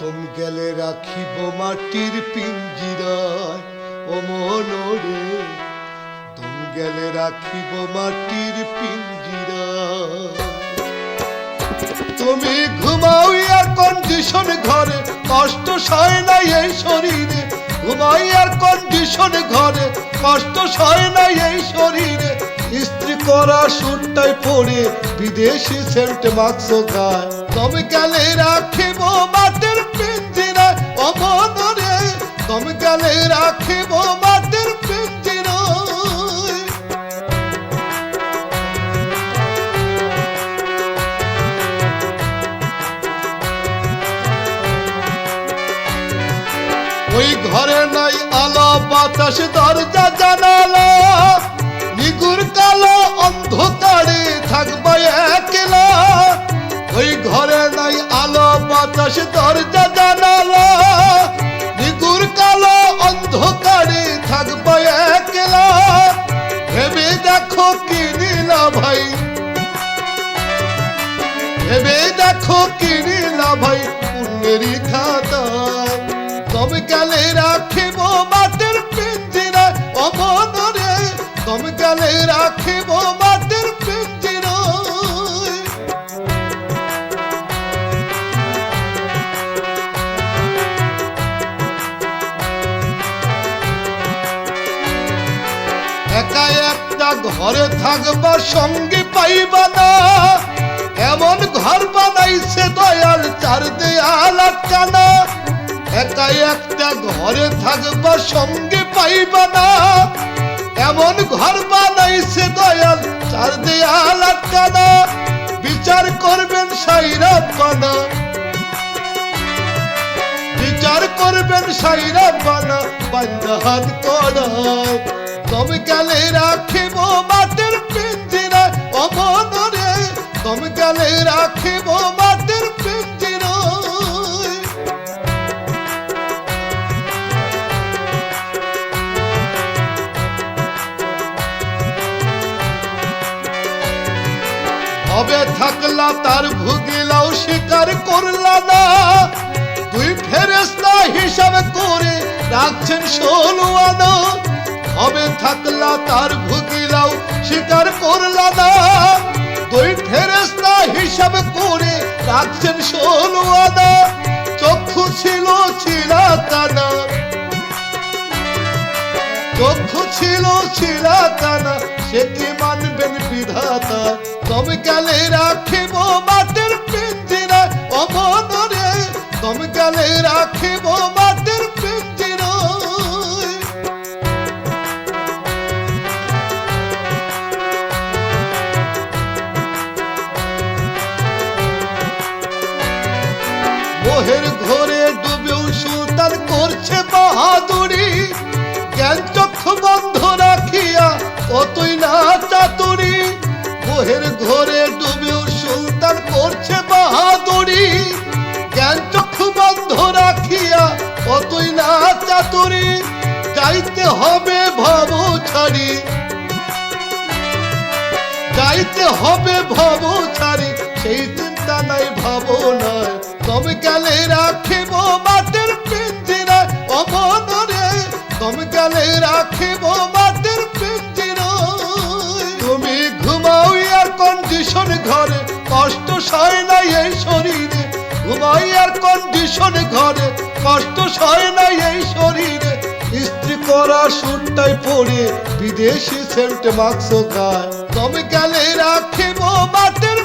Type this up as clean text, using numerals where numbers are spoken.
तुम गेले राखिब माटिर पिंजिराय ओ मनरे तुम गेले राखिब माटिर पिंजिराय तुमी घुमाओ एयर कंडिशन घरे कष्ट सहे ना এই শরীরে ঘুমাও এয়ার কন্ডিশন ঘরে কষ্ট সহে না এই শরীরে ইস্ত্রি করা সুটটাই পরে বিদেশি সেন্ট মাখছো গায় তুমি গেলে রাখিব মাটির পিঞ্জিরায় ও মনরে তুমি গেলে রাখিব মাটির পিঞ্জিরায় ওই ঘরে নাই আলো বাতাস দরজা জানালা নিগুর কালো অন্ধকারে থাকবে একলা ওই ঘরে নাই আলো বাতাস দরজা জানালা নিগুর কালো অন্ধকারে থাকবে একলা ভেবে দেখো কি নীলা ভাই ভেবে দেখো কি নীলা ভাই পুণ্যেরই খাতায় তুমি গেলে রাখিব মাটির পিঞ্জিরায় ও মনরে তুমি গেলে রাখিব মাটির পিঞ্জিরায় একা একটা ঘরে থাকবার সঙ্গে পাইবা না এমন ঘর বানাইছে দয়াল চার দেয়াল আটকানা একা একটা ঘরে থাকবার সঙ্গে পাইবা না এমন ঘর বানাইছে দয়াল চার দেয়াল আটকানা বিচার করবেন সাইরা বানা বিচার করবেন সাইরা বানা বান্দা হাত করায় তুমি গেলে রাখিব মাটির পিঞ্জিরায় ও মনরে তুমি গেলে রাখিব মাটির পিঞ্জিরায় হবে থাকলা তার ভুগিলাও স্বীকার করলা না দুই ফেরেশতা হিসাব করে রাখছেন 16 আনা হবে থাকলা তার ভুগিলাও স্বীকার করলা না দুই ফেরেশতা হিসাব করে রাখছেন 16 আনা চক্ষু ছিল চিলাকানা চক্ষু ছিল চিলাকানা সে কি মানবেন বিধাতা তুমি গেলে রাখিব মাটির পিঞ্জিরায় ও মনরে তুমি গেলে রাখিব মাটির পিঞ্জিরায় মোহের ঘরে ডুবেও সুলতান করছে বাহাদুরি জ্ঞান চক্ষু বন্ধ রাখিয়া কতই না চাতুরি মোহের ঘরে ডুবেও সুলতান করছে বাহাদুরি জ্ঞান চক্ষু বন্ধ রাখিয়া কতই না চাতুরি যাইতে হবে ভব ছাড়ি যাইতে হবে ভব ছাড়ি সেই চিন্তা নাই ভাবনায় তুমি গেলে রাখিব মাটির পিঞ্জিরায় ও মনরে তুমি গেলে রাখিব মাটির পিঞ্জিরায় তুমি ঘুমাও এয়ার কন্ডিশন ঘরে কষ্ট সহে না এই শরীরে ঘুমাও এয়ার কন্ডিশন ঘরে কষ্ট সহে না এই শরীরে ইস্ত্রি করা সুটটাই পরে বিদেশি সেন্ট মাখছো গায় তুমি গেলে রাখিব মাটির